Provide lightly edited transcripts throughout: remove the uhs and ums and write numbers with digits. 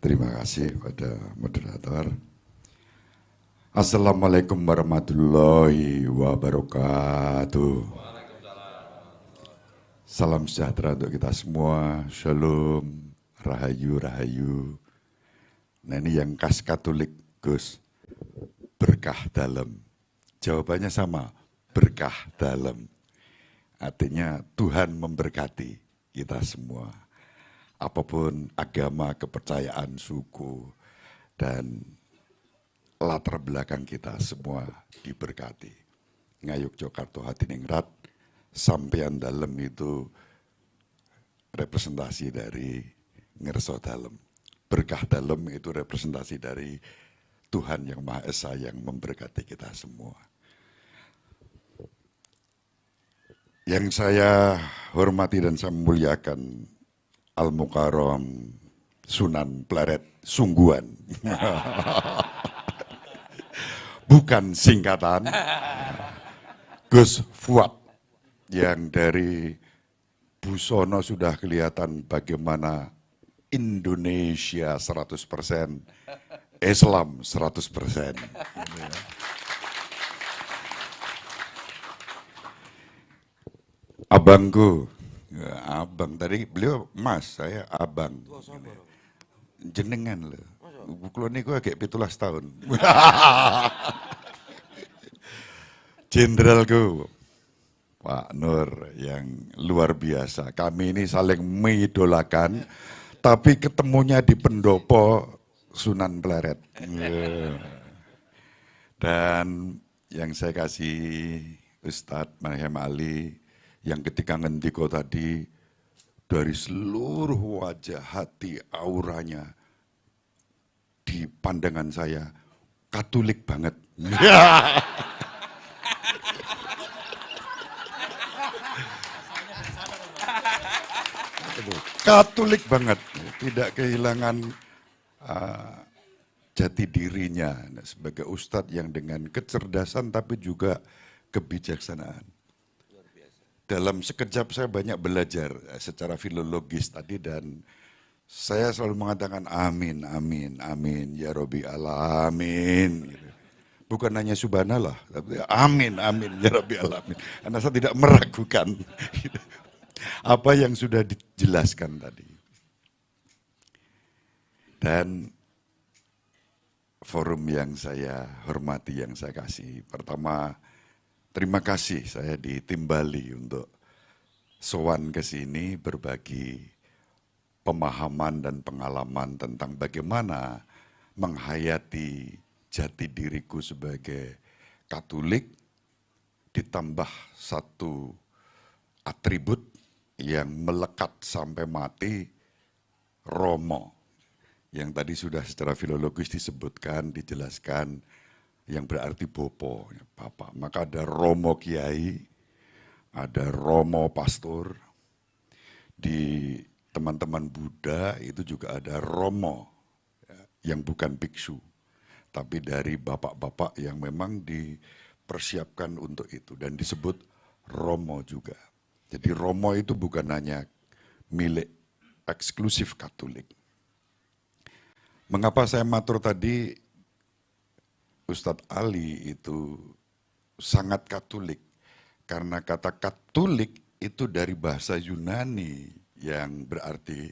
Terima kasih pada moderator. Assalamualaikum warahmatullahi wabarakatuh. Salam sejahtera untuk kita semua. Shalom, rahayu, rahayu. Nah ini yang khas Katolik, Gus. Berkah dalam. Jawabannya sama, berkah dalam. Artinya Tuhan memberkati kita semua. Apapun agama, kepercayaan, suku, dan latar belakang kita semua diberkati. Ngayuk Jokarto Hadiningrat, sampean dalam itu representasi dari ngerso dalam. Berkah dalam itu representasi dari Tuhan yang Maha Esa yang memberkati kita semua. Yang saya hormati dan saya muliakan Al-Mukarram Sunan Pleret Sungguhan. Bukan singkatan. Gus Fuad yang dari Busono sudah kelihatan bagaimana Indonesia 100%, Islam 100%. Abangku, ya, abang tadi beliau mas, saya abang. Jenengan loh. Kulo niku agak 17 tahun. Jenderalku Pak Nur yang luar biasa. Kami ini saling mengidolakan, tapi ketemunya di pendopo Sunan Pleret. Dan yang saya kasih Ustadz Marhem Ali, yang ketika ngendiko tadi, dari seluruh wajah, hati, auranya, di pandangan saya, Katolik banget. Katolik banget, tidak kehilangan jati dirinya sebagai ustadz yang dengan kecerdasan tapi juga kebijaksanaan. Dalam sekejap saya banyak belajar secara filologis tadi dan saya selalu mengatakan amin, amin, amin, ya Rabbi alamin. Gitu. Bukan hanya subhanallah, tapi amin, amin, ya Rabbi alamin. Karena saya tidak meragukan apa yang sudah dijelaskan tadi. Dan forum yang saya hormati, yang saya kasih. Pertama, terima kasih saya ditimbali untuk sowan ke sini berbagi pemahaman dan pengalaman tentang bagaimana menghayati jati diriku sebagai Katolik ditambah satu atribut yang melekat sampai mati, Romo. Yang tadi sudah secara filologis disebutkan, dijelaskan, yang berarti Bopo, Bapak. Maka ada Romo Kiai, ada Romo Pastor, di teman-teman Buddha itu juga ada Romo, yang bukan biksu, tapi dari bapak-bapak yang memang dipersiapkan untuk itu, dan disebut Romo juga. Jadi Romo itu bukan hanya milik eksklusif Katolik. Mengapa saya matur tadi, Ustadz Ali itu sangat Katolik, karena kata Katolik itu dari bahasa Yunani yang berarti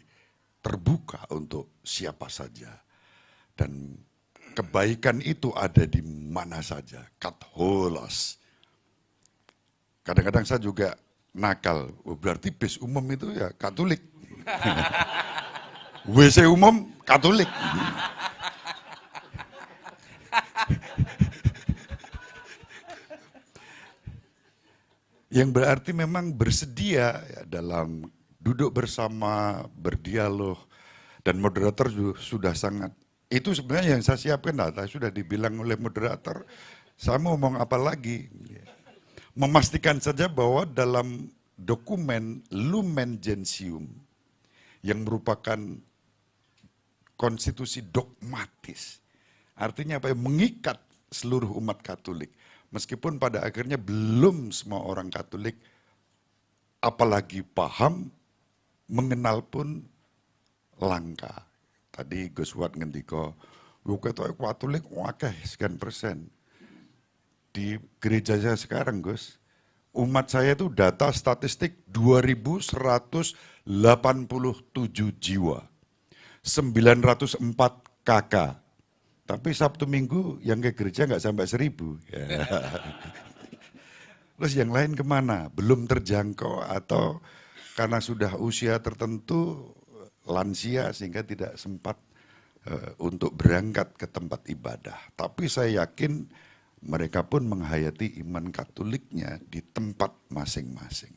terbuka untuk siapa saja. Dan kebaikan itu ada di mana saja, katholos. Kadang-kadang saya juga nakal, berarti bis umum itu ya Katolik. WC umum Katolik. Yang berarti memang bersedia ya, dalam duduk bersama, berdialog, dan moderator sudah sangat, itu sebenarnya yang saya siapkan, sudah dibilang oleh moderator, saya mau ngomong apa lagi. Memastikan saja bahwa dalam dokumen Lumen Gentium, yang merupakan konstitusi dogmatis, artinya apa? Mengikat seluruh umat Katolik. Meskipun pada akhirnya belum semua orang Katolik, apalagi paham, mengenal pun langka. tadi Gus Wat ngendika, yo ketoke Katolik akeh sekian persen. Di gereja saya sekarang Gus, umat saya itu data statistik 2.187 jiwa, 904 KK. Tapi Sabtu Minggu yang ke gereja nggak sampai 1.000. Ya. Terus yang lain kemana? Belum terjangkau atau karena sudah usia tertentu, lansia sehingga tidak sempat untuk berangkat ke tempat ibadah. Tapi saya yakin mereka pun menghayati iman Katoliknya di tempat masing-masing.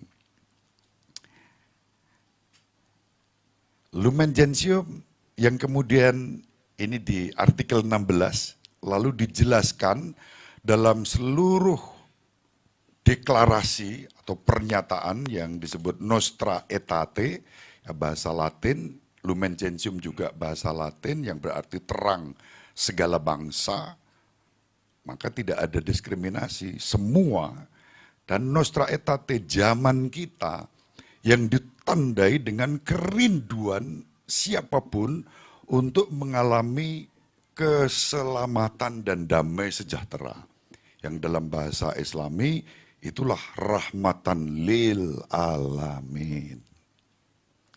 Lumen Gentium yang kemudian ini di artikel 16 lalu dijelaskan dalam seluruh deklarasi atau pernyataan yang disebut Nostra Aetate, ya bahasa Latin, Lumen Gentium juga bahasa Latin yang berarti terang segala bangsa, maka tidak ada diskriminasi, semua. Dan Nostra Aetate zaman kita yang ditandai dengan kerinduan siapapun untuk mengalami keselamatan dan damai sejahtera. Yang dalam bahasa Islami, itulah rahmatan lil alamin.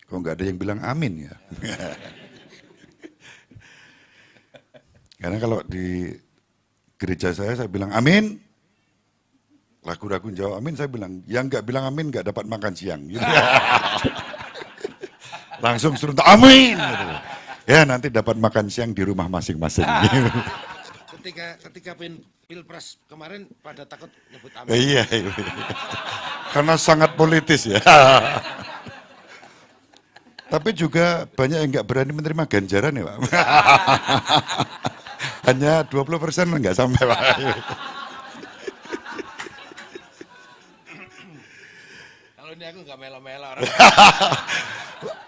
Kok nggak ada yang bilang amin ya? Karena kalau di gereja saya bilang amin, ragu-ragu jawab amin, saya bilang yang nggak bilang amin nggak dapat makan siang. Gitu. Langsung suruh amin. Gitu. Ya nanti dapat makan siang di rumah masing-masing. Gitu. Ketika pilpres kemarin pada takut nyebut amin. Iya. Karena sangat politis ya. Tapi juga banyak yang nggak berani menerima ganjaran ya Pak. Hanya 20% nggak sampai Pak. Kalau ini aku nggak melo-melo.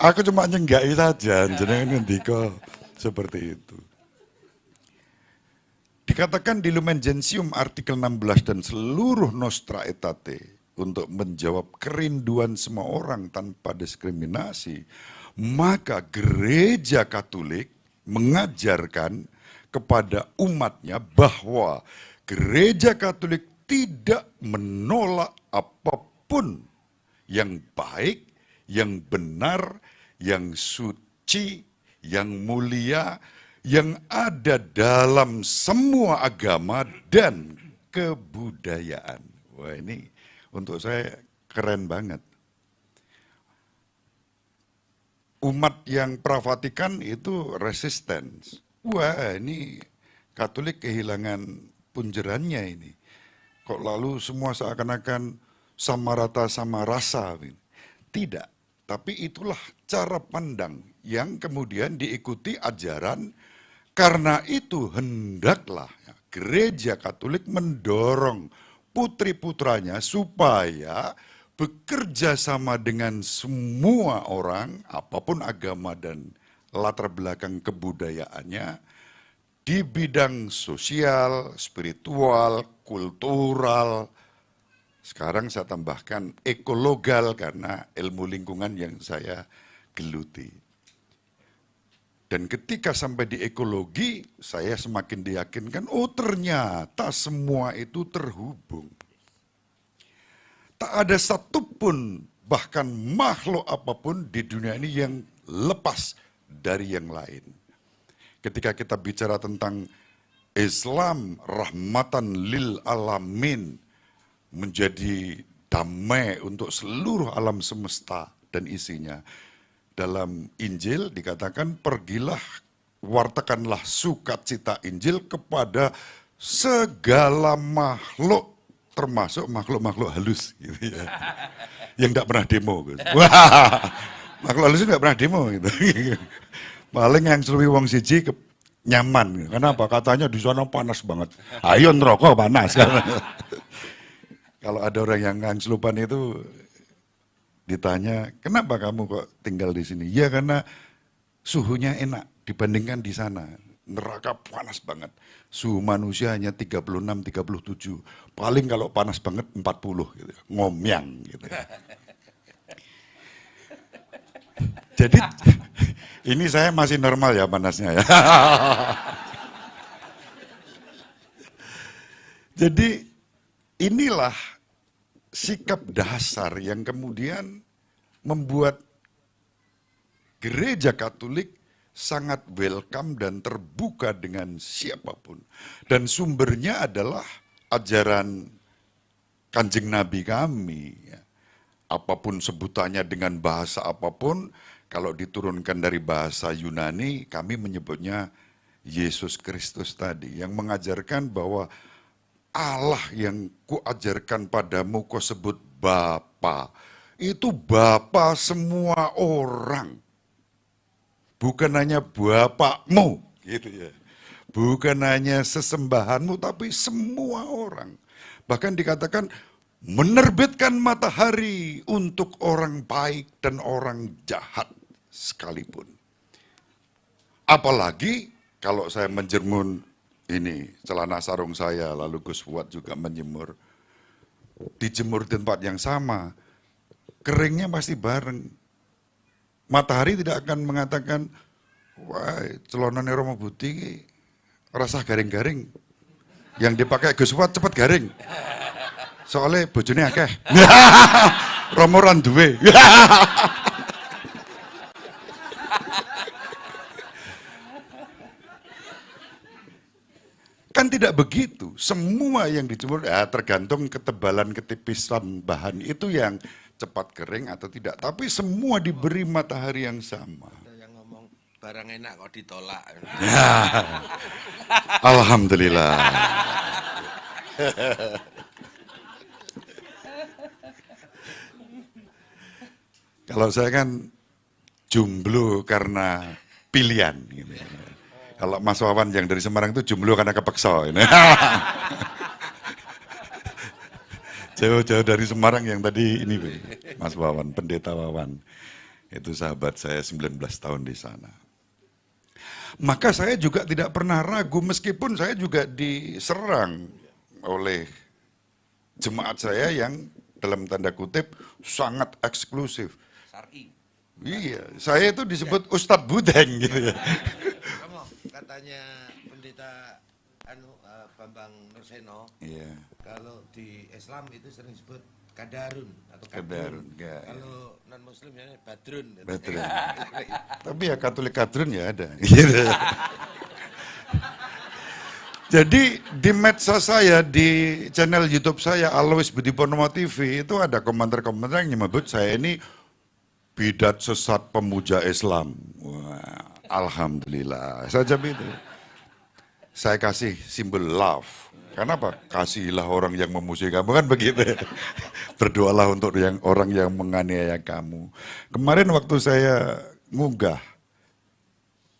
Aku cuma nyenggai saja, jenengan ngendika seperti itu. Dikatakan di Lumen Gentium artikel 16 dan seluruh Nostra Aetate untuk menjawab kerinduan semua orang tanpa diskriminasi, maka gereja Katolik mengajarkan kepada umatnya bahwa gereja Katolik tidak menolak apapun yang baik, yang benar, yang suci, yang mulia, yang ada dalam semua agama dan kebudayaan. Wah ini untuk saya keren banget. Umat yang pra-Vatikan itu resisten. Wah ini Katolik kehilangan punjerannya ini. Kok lalu semua seakan-akan sama rata sama rasa. Tidak, tapi itulah cara pandang yang kemudian diikuti ajaran. Karena itu hendaklah gereja Katolik mendorong putri-putranya supaya bekerja sama dengan semua orang, apapun agama dan latar belakang kebudayaannya, di bidang sosial, spiritual, kultural, sekarang saya tambahkan ekologal karena ilmu lingkungan yang saya geluti. Dan ketika sampai di ekologi, saya semakin diyakinkan, oh ternyata semua itu terhubung. Tak ada satupun, bahkan makhluk apapun di dunia ini yang lepas dari yang lain. Ketika kita bicara tentang Islam, rahmatan lil alamin, menjadi damai untuk seluruh alam semesta dan isinya. Dalam Injil dikatakan pergilah, wartakanlah sukacita Injil kepada segala makhluk, termasuk makhluk-makhluk halus. Gitu ya. Yang tidak pernah demo. Gitu. Wah, makhluk halus tidak pernah demo. Gitu. Paling yang seluwi wong siji nyaman. Kenapa? Katanya di sana panas banget. Ayo ngerokok panas. Kalau ada orang yang ngangslupan itu ditanya, kenapa kamu kok tinggal di sini? Ya karena suhunya enak dibandingkan di sana. Neraka panas banget. Suhu manusia hanya 36, 37. Paling kalau panas banget 40 gitu. Ngomyang gitu. Ini saya masih normal ya panasnya ya. Jadi inilah sikap dasar yang kemudian membuat Gereja Katolik sangat welcome dan terbuka dengan siapapun. Dan sumbernya adalah ajaran Kanjeng Nabi kami. Apapun sebutannya dengan bahasa apapun, kalau diturunkan dari bahasa Yunani, kami menyebutnya Yesus Kristus tadi, yang mengajarkan bahwa Allah yang kuajarkan padamu kau sebut Bapa. Itu Bapa semua orang. Bukan hanya bapakmu, gitu ya. Bukan hanya sesembahanmu, tapi semua orang. Bahkan dikatakan menerbitkan matahari untuk orang baik dan orang jahat sekalipun. Apalagi kalau saya menjemur ini celana sarung saya, lalu Gus Fuad juga menjemur. Dijemur di tempat yang sama, keringnya pasti bareng. Matahari tidak akan mengatakan, wah celana Romo Budi rasa garing-garing. Yang dipakai Gus Fuad cepat garing. Soalnya bojone akeh. Romo ora duwe. Kan tidak begitu. Semua yang dijemur tergantung ketebalan, ketipisan bahan itu yang cepat kering atau tidak. Tapi semua diberi matahari yang sama. Ada yang ngomong barang enak kok ditolak. Alhamdulillah. Kalau saya kan jomblo karena pilihan. Gitu. Kalau Mas Wawan yang dari Semarang itu jomblo karena kepeksa. Ini. Jauh-jauh dari Semarang yang tadi ini Mas Wawan, Pendeta Wawan. Itu sahabat saya 19 tahun di sana. Maka saya juga tidak pernah ragu meskipun saya juga diserang oleh jemaat saya yang dalam tanda kutip sangat eksklusif. Syar'i. Iya, saya itu disebut Ustadz Budeng gitu ya. Kamu katanya pendeta Bambang Nurseno, Iya. kalau di Islam itu sering disebut kadarun atau Kadarun, kadrun. ya, Kalau non Muslim ya badrun. Badrun. Tapi ya Katolik kadrun ya ada. Gitu. Jadi di medsos saya, di channel YouTube saya Alois Budi Purnomo TV itu ada komentar-komentar yang menyebut saya ini bidat sesat pemuja Islam. Wah, alhamdulillah. Saya jawab itu. Saya kasih simbol love. Kenapa? Kasihilah orang yang memusuhi kamu, kan begitu. Berdoalah untuk orang yang menganiaya kamu. Kemarin waktu saya ngunggah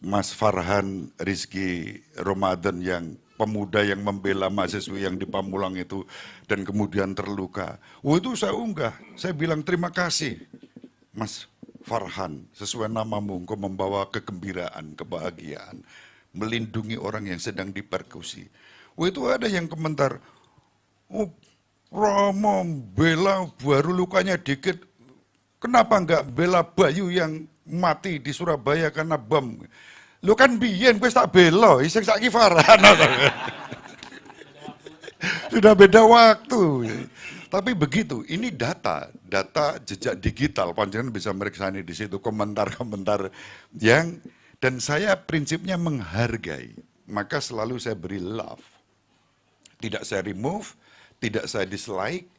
Mas Farhan Rizky Ramadan yang pemuda yang membela mahasiswa yang di Pamulang itu dan kemudian terluka. Itu saya unggah. Saya bilang terima kasih Mas Farhan, sesuai namamu engkau membawa kegembiraan, kebahagiaan, melindungi orang yang sedang dipersekusi. Itu ada yang komentar, oh, Romo bela baru lukanya dikit, kenapa enggak bela Bayu yang mati di Surabaya karena bom? Lu kan biyen gue tak bela, iseng saiki Farhan. Sudah beda waktu. Tapi begitu, ini data jejak digital, panjenengan bisa meriksa ini di situ komentar-komentar yang dan saya prinsipnya menghargai, maka selalu saya beri love. Tidak saya remove, tidak saya dislike,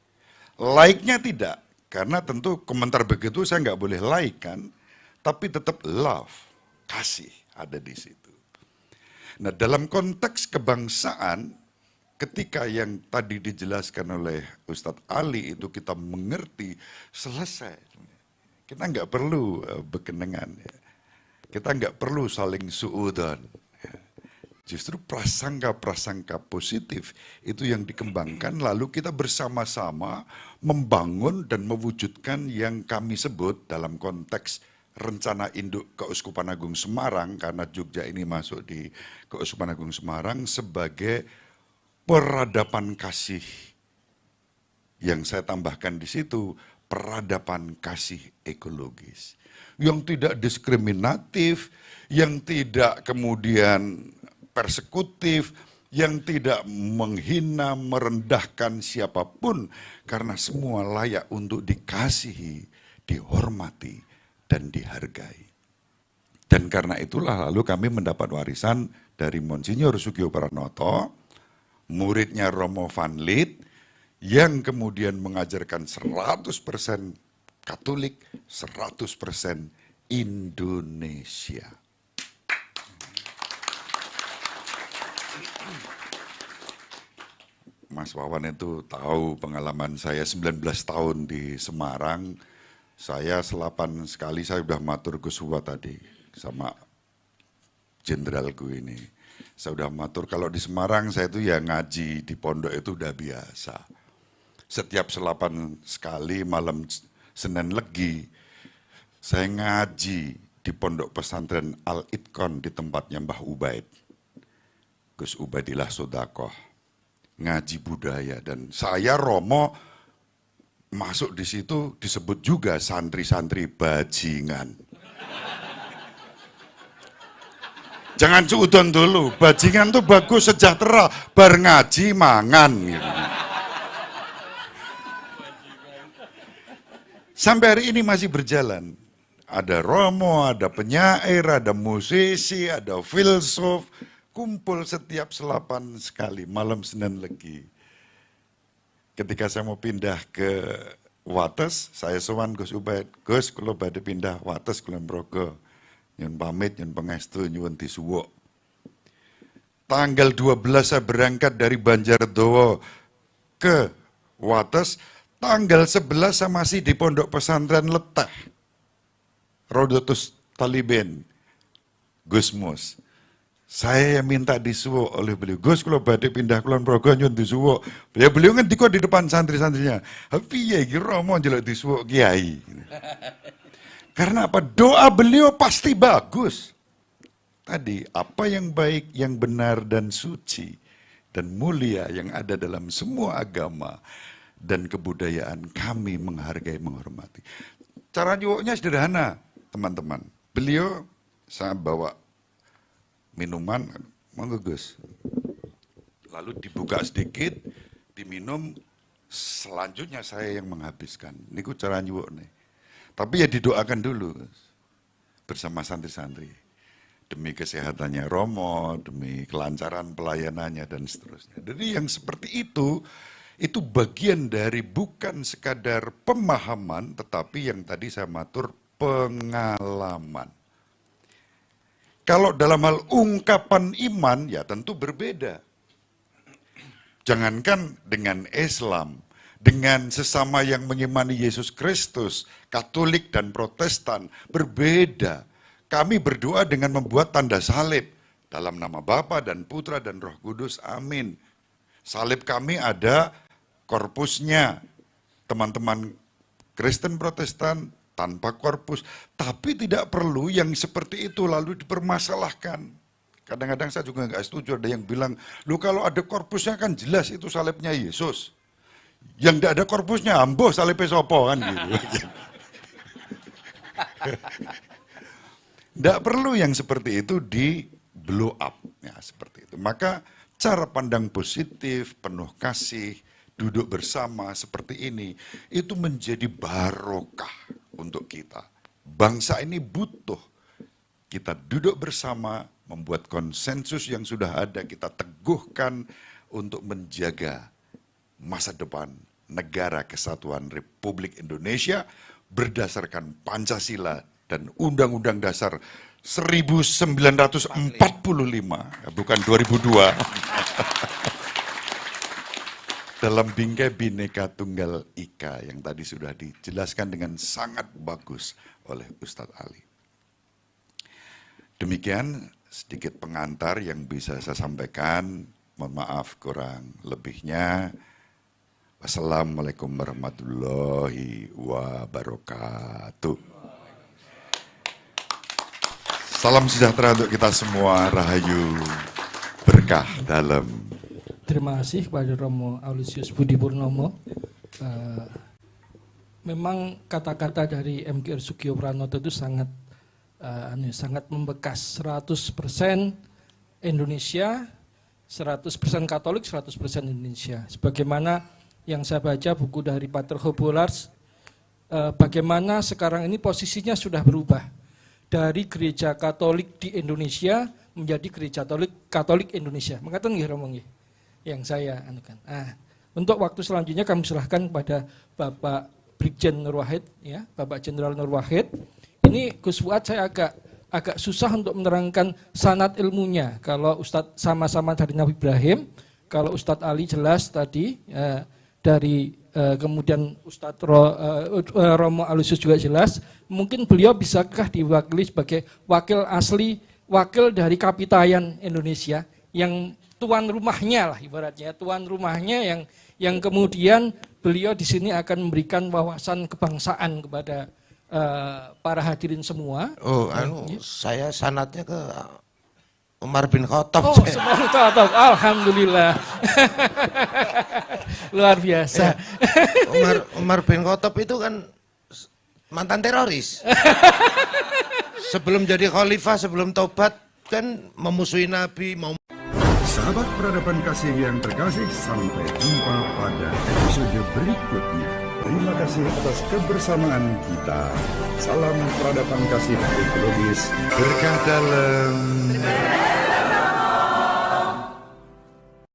like-nya tidak, karena tentu komentar begitu saya nggak boleh like kan, tapi tetap love, kasih ada di situ. Nah dalam konteks kebangsaan, ketika yang tadi dijelaskan oleh Ustadz Ali itu kita mengerti, selesai. Kita nggak perlu berkenangan. Ya. Kita nggak perlu saling suudan. Ya. Justru prasangka-prasangka positif itu yang dikembangkan, lalu kita bersama-sama membangun dan mewujudkan yang kami sebut dalam konteks rencana induk Keuskupan Agung Semarang, karena Jogja ini masuk di Keuskupan Agung Semarang sebagai peradaban kasih. Yang saya tambahkan di situ, peradaban kasih ekologis. Yang tidak diskriminatif, yang tidak kemudian persekutif, yang tidak menghina, merendahkan siapapun, karena semua layak untuk dikasihi, dihormati, dan dihargai. Dan karena itulah lalu kami mendapat warisan dari Monsinyur Sugio Pranoto, muridnya Romo Van Lith, yang kemudian mengajarkan 100% Katolik, 100% Indonesia. Mas Wawan itu tahu pengalaman saya 19 tahun di Semarang. Saya selapan sekali saya sudah matur Gus Huwa tadi sama jenderalku ini. Saya sudah matur kalau di Semarang saya itu ya ngaji di pondok itu udah biasa. Setiap selapan sekali malam Senin Legi saya ngaji di pondok pesantren Al-Itqon di tempatnya Mbah Ubaid. Gus Ubaidillah Sodakoh. Ngaji budaya dan saya Romo masuk di situ disebut juga santri-santri bajingan. Jangan suudon dulu, bajingan tuh bagus sejahtera, bar ngaji mangan. Gitu. Sampai hari ini masih berjalan. Ada Romo, ada penyair, ada musisi, ada filsuf, kumpul setiap selapan sekali, malam Senin Legi. Ketika saya mau pindah ke Wates, saya sowan Gus Ubaid, Gus kalau badhe pindah Wates Kulon Progo, nyun pamit, nyun pengestu, nyun disuwuk. Tanggal 12 saya berangkat dari Banjardowo ke Wates, tanggal 11 saya masih di pondok pesantren Leteh, Rodotus Talibin, Gus Mus. Saya yang minta disuwuk oleh beliau. Gus kalau badhe pindah Kulon Progo nyun disuwuk. Ya beliau kan di depan santri-santrinya. Piye iki Romo njaluk disuwuk kiai. Karena apa? Doa beliau pasti bagus. Tadi apa yang baik, yang benar dan suci dan mulia yang ada dalam semua agama dan kebudayaan kami menghargai, menghormati. Cara nyuwuknya sederhana, teman-teman. Beliau saya bawa minuman, monggo Gus. Lalu dibuka sedikit, diminum, selanjutnya saya yang menghabiskan. Niku cara nyuwuk nih. Tapi ya didoakan dulu bersama santri-santri. Demi kesehatannya Romo, demi kelancaran pelayanannya dan seterusnya. Jadi yang seperti itu bagian dari bukan sekadar pemahaman, tetapi yang tadi saya matur pengalaman. Kalau dalam hal ungkapan iman, ya tentu berbeda. Jangankan dengan Islam, dengan sesama yang mengimani Yesus Kristus, Katolik dan Protestan, berbeda. Kami berdoa dengan membuat tanda salib dalam nama Bapa dan Putra dan Roh Kudus, amin. Salib kami ada korpusnya, teman-teman Kristen Protestan, tanpa korpus, tapi tidak perlu yang seperti itu lalu dipermasalahkan. Kadang-kadang saya juga nggak setuju, ada yang bilang, lu kalau ada korpusnya kan jelas itu salibnya Yesus. Yang tidak ada korpusnya, ambo salibnya sopo kan gitu. Tidak perlu yang seperti itu di blow up, ya seperti itu. Maka cara pandang positif, penuh kasih, duduk bersama seperti ini, itu menjadi barokah untuk kita. Bangsa ini butuh kita duduk bersama, membuat konsensus yang sudah ada, kita teguhkan untuk menjaga masa depan negara kesatuan Republik Indonesia berdasarkan Pancasila dan Undang-Undang Dasar 1945, bukan 2002. Dalam bingkai Bhinneka Tunggal Ika yang tadi sudah dijelaskan dengan sangat bagus oleh Ustadz Ali. Demikian sedikit pengantar yang bisa saya sampaikan. Mohon maaf kurang lebihnya. Wassalamualaikum warahmatullahi wabarakatuh. Salam sejahtera untuk kita semua, rahayu, berkah dalam. Terima kasih kepada Romo Aulusius Budi Purnomo. memang kata-kata dari MKR Sugio Pranoto itu sangat sangat membekas. 100% Indonesia, 100% Katolik, 100% Indonesia. Sebagaimana yang saya baca buku dari Pater Hobolars, bagaimana sekarang ini posisinya sudah berubah dari gereja Katolik di Indonesia menjadi gereja Katolik Indonesia. Mengatakan nggih Romo nggih yang saya anukan. Untuk waktu selanjutnya kami serahkan kepada Bapak Brigjen Nur Wahid, ya, Bapak Jenderal Nur Wahid. Ini Gus Fuad saya agak susah untuk menerangkan sanad ilmunya. Kalau Ustadz sama-sama dari Nabi Ibrahim, kalau Ustadz Ali jelas tadi dari kemudian Ustadz Romo Alusius juga jelas. Mungkin beliau bisakah diwakili sebagai wakil dari Kapitayan Indonesia yang tuan rumahnya lah ibaratnya, tuan rumahnya yang kemudian beliau di sini akan memberikan wawasan kebangsaan kepada para hadirin semua. Saya sanatnya ke Umar bin Khattab. Oh, Umar Khattab. Alhamdulillah. Luar biasa. Umar bin Khattab itu kan mantan teroris. Sebelum jadi khalifah, sebelum taubat kan memusuhi Nabi, mau. Sahabat peradaban kasih yang terkasih, sampai jumpa pada episode berikutnya. Terima kasih atas kebersamaan kita. Salam peradaban kasih ekologis. Berkah dalam.